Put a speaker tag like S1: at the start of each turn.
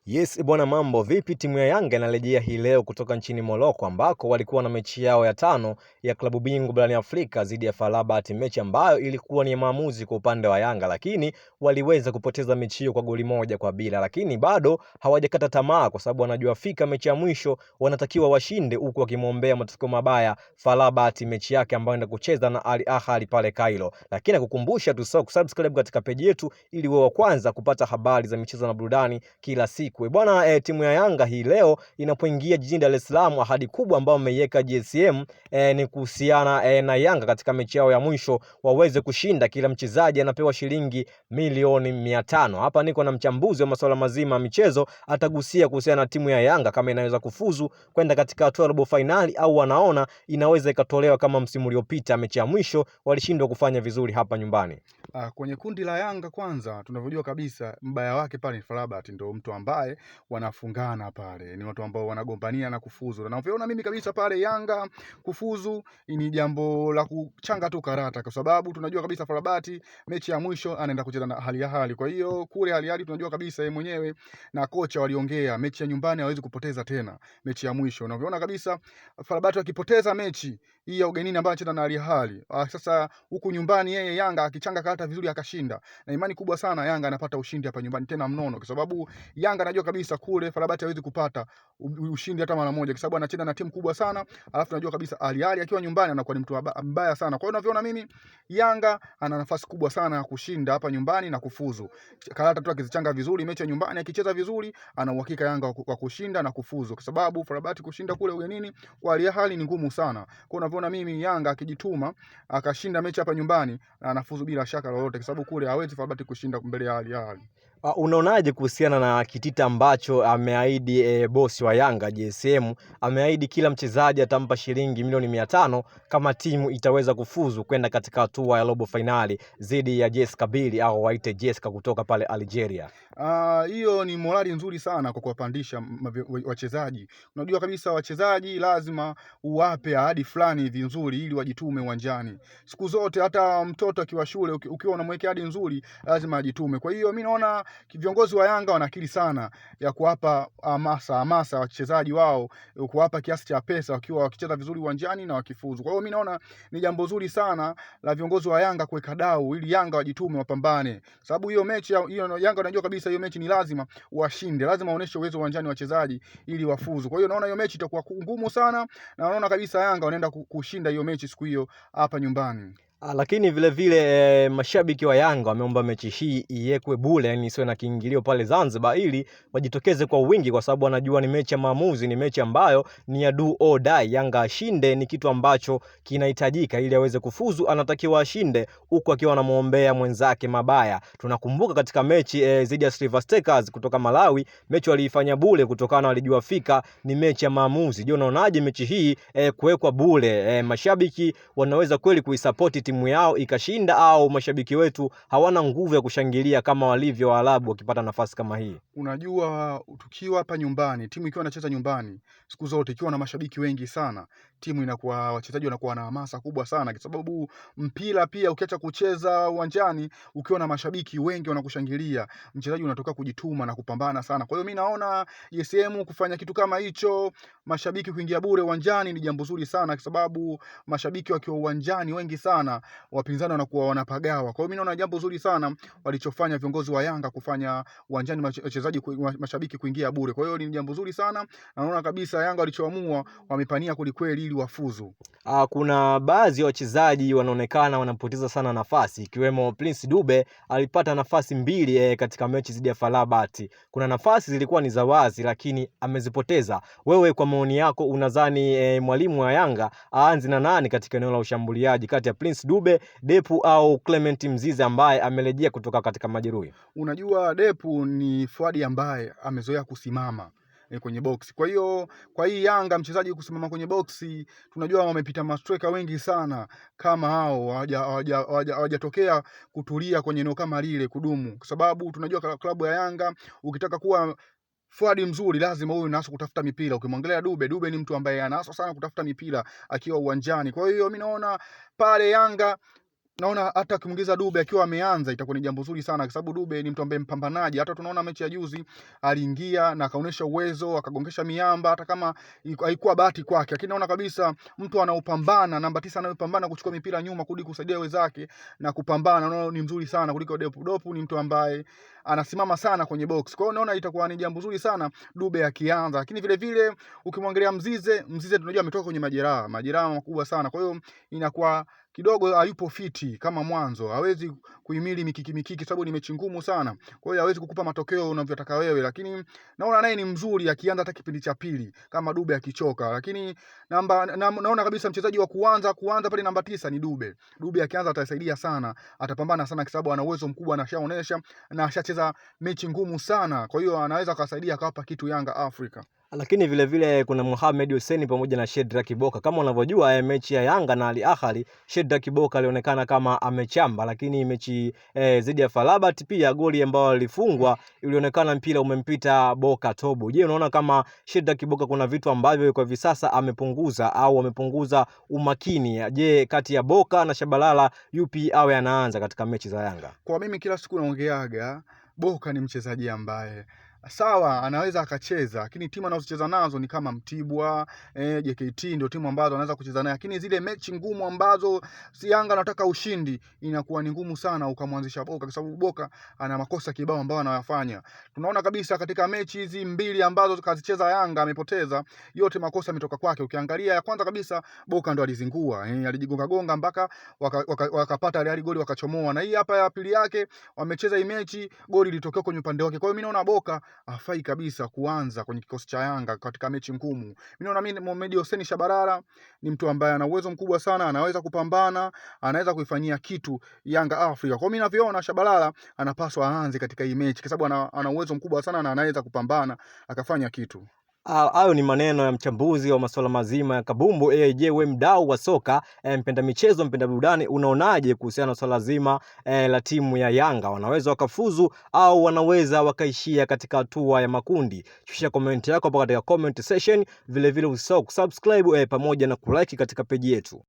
S1: Yes, bwana mambo vipi, timu ya Yanga inarejea hii leo kutoka nchini Morocco ambako walikuwa na mechi yao ya 5 ya klabu bingwa barani Afrika dhidi ya FAR Rabat, mechi ambayo ilikuwa ni maamuzi kwa upande wa Yanga, lakini waliweza kupoteza mechi hiyo kwa goli 1-0, lakini bado hawajakata tamaa kwa sababu wanajua fika mechi ya mwisho wanatakiwa washinde, huku wakimwombea matokeo mabaya FAR Rabat mechi yake ambayo enda kucheza na Al Ahly pale Cairo. Lakini nakukumbusha tu subscribe katika page yetu ili uwe wa kwanza kupata habari za michezo na burudani kila siku. Bwana timu ya Yanga hii leo inapoingia jijini Dar es Salaam, ahadi kubwa ambayo ameiweka GSM ni kuhusiana na Yanga katika mechi yao ya mwisho waweze kushinda. Kila mchezaji anapewa shilingi milioni 500. Hapa niko na mchambuzi wa masuala mazima ya michezo, atagusia kuhusiana na timu ya Yanga kama inaweza kufuzu kwenda katika hatua ya robo finali au wanaona inaweza ikatolewa kama msimu uliopita mechi ya mwisho walishindwa kufanya vizuri hapa nyumbani.
S2: Kwenye kundi la Yanga kwanza tunavyojua kabisa mbaya wake pale ni FAR Rabat, ndio mtu ambaye wanafungana pale, ni watu ambao wanagombania na kufuzu. Na unavyoona mimi kabisa pale Yanga kufuzu ni jambo la kuchanga tu karata, kwa sababu tunajua kabisa FAR Rabat mechi ya mwisho anaenda kucheza na Al Ahly. Kwa hiyo kule Al Ahly tunajua kabisa yeye mwenyewe na kocha waliongea mechi ya nyumbani hawezi kupoteza tena mechi ya mwisho. Unavyoona kabisa FAR Rabat akipoteza mechi hii ya ugenini ambayo anacheza na Al Ahly, sasa huku nyumbani yeye Yanga akichanga karata vizuri akashinda, na imani kubwa sana Yanga anapata ushindi hapa nyumbani tena mnono, kwa sababu Yanga anajua kabisa kule FAR Rabat hawezi kupata ushindi hata mara moja, kwa sababu anacheza na timu kubwa sana, alafu tunajua kabisa Al Ahly akiwa nyumbani anakuwa ni mtu mbaya sana. Kwa hiyo unavyoona mimi Yanga ana nafasi kubwa sana ya kushinda hapa nyumbani na kufuzu. Karata tu akizichanga vizuri mechi ya nyumbani, akicheza vizuri, ana uhakika Yanga wa kushinda na kufuzu, kwa sababu FAR Rabat kushinda kule ugenini kwa Al Ahly ni ngumu sana. Kwa hiyo unavyoona mimi Yanga akijituma akashinda mechi hapa nyumbani na anafuzu bila shaka lolote, kwa sababu kule hawezi FAR Rabat kushinda mbele ya Al Ahly.
S1: Unaonaje kuhusiana na kitita ambacho ameahidi bosi wa Yanga GSM? Ameahidi kila mchezaji atampa shilingi milioni 500 kama timu itaweza kufuzu kwenda katika hatua ya robo finali dhidi ya JS Kabylie au waite JS kutoka pale Algeria.
S2: Hiyo ni morali nzuri sana kwa kuwapandisha wachezaji. Unajua kabisa wachezaji lazima uwape ahadi fulani hivi nzuri ili wajitume uwanjani. Siku zote hata mtoto akiwa shule ukiwa unamwekea ahadi nzuri lazima ajitume. Kwa hiyo mimi naona viongozi wa Yanga wana akili sana ya kuwapa hamasa wachezaji wao, kuwapa kiasi cha pesa wakiwa wakicheza vizuri uwanjani na wakifuzu. Kwa hiyo mimi naona ni jambo zuri sana la viongozi wa Yanga kuweka dau ili Yanga wajitume wapambane. Sababu hiyo mechi hiyo Yanga wanajua kabisa hiyo mechi ni lazima washinde, lazima waoneshe uwezo uwanjani wachezaji ili wafuzu. Kwa hiyo naona hiyo mechi itakuwa ngumu sana, na naona kabisa Yanga wanaenda kushinda hiyo mechi siku hiyo hapa nyumbani.
S1: Lakini vile vile mashabiki wa Yanga wameomba mechi hii iwekwe bure, yani isiwe na kiingilio pale Zanzibar, ili wajitokeze kwa wingi, kwa sababu wanajua ni mechi ya maamuzi, ni mechi ambayo ni ya do or die. Yanga ashinde ni kitu ambacho kinahitajika ili aweze kufuzu, anatakiwa ashinde, huku akiwa anamuombea mwenzake mabaya. Tunakumbuka katika mechi dhidi ya Silver Strikers kutoka Malawi, mechi waliifanya bure kutokana walijua fika ni mechi ya maamuzi. Je, unaonaje mechi hii kuwekwa bure? Mashabiki wanaweza kweli kuisupport timu yao ikashinda, au mashabiki wetu hawana nguvu ya kushangilia kama walivyo Waarabu wakipata nafasi kama hii?
S2: Unajua tukiwa hapa nyumbani, timu ikiwa inacheza nyumbani siku zote ikiwa na mashabiki wengi sana, timu inakuwa, wachezaji wanakuwa na hamasa kubwa sana, kwa sababu mpira pia ukiacha kucheza uwanjani ukiwa na mashabiki wengi wanakushangilia, mchezaji unatoka kujituma na kupambana sana. Kwa hiyo mimi naona JSM kufanya kitu kama hicho, mashabiki kuingia bure uwanjani ni jambo zuri sana, kwa sababu mashabiki wakiwa uwanjani wengi sana wapinzani wanakuwa wanapagawa. Kwa hiyo mimi naona jambo zuri sana walichofanya viongozi wa Yanga kufanya uwanjani mashabiki kuingia bure. Kwa hiyo ni jambo zuri sana, na naona kabisa Yanga walichoamua wamepania kweli ili wafuzu.
S1: Kuna baadhi ya wachezaji wanaonekana wanapoteza sana nafasi, ikiwemo Prince Dube alipata nafasi 2 katika mechi dhidi ya FAR Rabat. Kuna nafasi zilikuwa ni za wazi lakini amezipoteza. Wewe kwa maoni yako unadhani mwalimu wa Yanga aanze na nani katika eneo la ushambuliaji kati ya Prince Dube, Depu au Clement Mzize ambaye amerejea kutoka katika majeruhi?
S2: Unajua Depu ni forward ambaye amezoea kusimama kwenye box. Kwa hiyo kwa hii Yanga mchezaji kusimama kwenye box, tunajua wamepita mastreka wengi sana kama hao, hawajatokea kutulia kwenye eneo kama lile kudumu, kwa sababu tunajua klabu ya Yanga ukitaka kuwa forward mzuri lazima uwe unaanza kutafuta mipira. Ukimwangalia Dube ni mtu ambaye anaanza sana kutafuta mipira akiwa uwanjani. Kwa hiyo mimi naona pale Yanga naona hata akimuingiza Dube akiwa ameanza itakuwa ni jambo zuri sana, kwa sababu Dube ni mtu ambaye mpambanaji. Hata tunaona mechi ya juzi aliingia na akaonyesha uwezo, akagongesha miamba, hata kama haikuwa bahati kwake, lakini naona kabisa mtu anaupambana, namba 9 anayopambana kuchukua mipira nyuma kurudi kusaidia wenzake na kupambana, naona ni mzuri sana kuliko Dopu. Dopu ni mtu ambaye anasimama sana kwenye box. Kwa hiyo naona itakuwa ni jambo zuri sana Dube akianza, lakini vile vile ukimwangalia Mzize tunajua ametoka kwenye majeraha makubwa sana, kwa hiyo inakuwa kidogo hayupo fiti kama mwanzo, hawezi kuhimili mikiki sababu ni mechi ngumu sana. Kwa hiyo hawezi kukupa matokeo unavyotaka wewe, lakini naona naye ni mzuri akianza hata kipindi cha pili kama Dube akichoka. Lakini naona kabisa mchezaji wa kuanza pale namba 9 ni Dube. Dube akianza atasaidia sana, atapambana sana kwa sababu ana uwezo mkubwa, anashaonesha na ashacheza mechi ngumu sana. Kwa hiyo anaweza kusaidia akawapa kitu Yanga Afrika.
S1: Lakini vile vile kuna Mohamed Hussein pamoja na Shedrack Boka. Kama unavyojua mechi ya Yanga na Al Ahly, Shedrack Boka alionekana kama amechamba, lakini mechi zidi ya FAR Rabat pia goli ambao alifungwa ilionekana mpira umempita Boka tobo. Je, unaona kama Shedrack Boka kuna vitu ambavyo kwa hivi sasa amepunguza umakini? Je, kati ya Boka na Shabalala yupi awe anaanza katika mechi za Yanga?
S2: Kwa mimi kila siku naongeaga Boka ni mchezaji ambaye sawa anaweza akacheza, lakini timu anazocheza nazo ni kama Mtibwa, JKT ndio timu ambazo anaweza kucheza naye, lakini zile mechi ngumu ambazo si Yanga anataka ushindi inakuwa ni ngumu sana ukamwanzisha Boka, kwa sababu Boka ana makosa kibao ambayo anayafanya. Tunaona kabisa katika mechi hizi mbili ambazo kazicheza Yanga amepoteza, yote makosa yametoka kwake. Ukiangalia ya kwanza kabisa Boka ndo alizingua, alijigonga mpaka wakapata ile goli wakachomoa, na hii hapa ya pili yake wamecheza hii mechi goli litokea kwenye upande wake. Kwa hiyo mimi naona Boka hafai kabisa kuanza kwenye kikosi cha Yanga katika mechi ngumu. Mimi naona Mohamed Hussein Shabalala ni mtu ambaye ana uwezo mkubwa sana, anaweza kupambana, anaweza kuifanyia kitu Yanga Afrika. Kwa mimi ninavyoona Shabalala anapaswa aanze katika hii mechi kwa sababu ana uwezo mkubwa sana na anaweza kupambana akafanya kitu.
S1: Hayo ni maneno ya mchambuzi wa masuala mazima ya kabumbu. Je, wewe mdau wa soka, mpenda michezo, mpenda burudani, unaonaje kuhusiana na swala zima la timu ya Yanga? Wanaweza wakafuzu au wanaweza wakaishia katika hatua ya makundi? Shusha comment yako hapo katika comment section. Vile vile usisahau kusubscribe pamoja na kulike katika page yetu.